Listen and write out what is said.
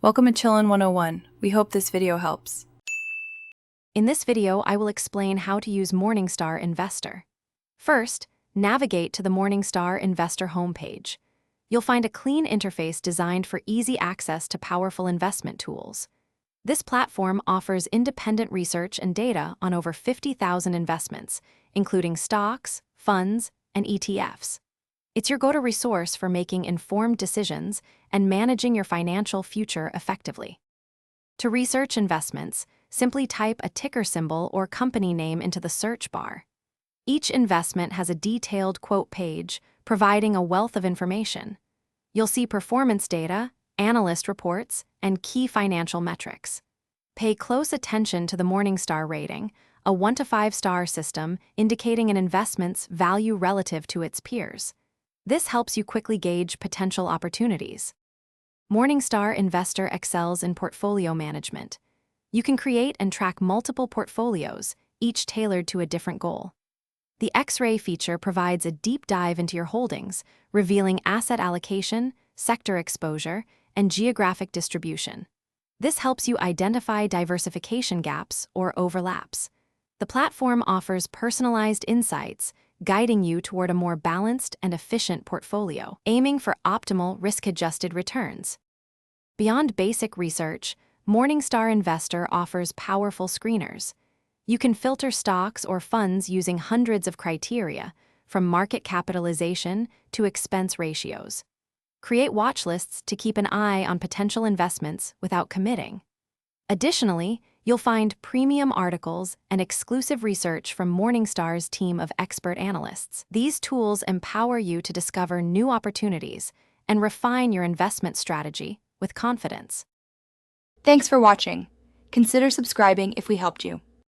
Welcome to Chillin' 101. We hope this video helps. In this video, I will explain how to use Morningstar Investor. First, navigate to the Morningstar Investor homepage. You'll find a clean interface designed for easy access to powerful investment tools. This platform offers independent research and data on over 50,000 investments, including stocks, funds, and ETFs. It's your go-to resource for making informed decisions and managing your financial future effectively. To research investments, simply type a ticker symbol or company name into the search bar. Each investment has a detailed quote page, providing a wealth of information. You'll see performance data, analyst reports, and key financial metrics. Pay close attention to the Morningstar rating, a 1 to 5 star system indicating an investment's value relative to its peers. This helps you quickly gauge potential opportunities. Morningstar Investor excels in portfolio management. You can create and track multiple portfolios, each tailored to a different goal. The X-ray feature provides a deep dive into your holdings, revealing asset allocation, sector exposure, and geographic distribution. This helps you identify diversification gaps or overlaps. The platform offers personalized insights, guiding you toward a more balanced and efficient portfolio, aiming for optimal risk-adjusted returns. Beyond basic research, Morningstar Investor offers powerful screeners. You can filter stocks or funds using hundreds of criteria, from market capitalization to expense ratios. Create watch lists to keep an eye on potential investments without committing. Additionally, you'll find premium articles and exclusive research from Morningstar's team of expert analysts. These tools empower you to discover new opportunities and refine your investment strategy with confidence. Thanks for watching. Consider subscribing if we helped you.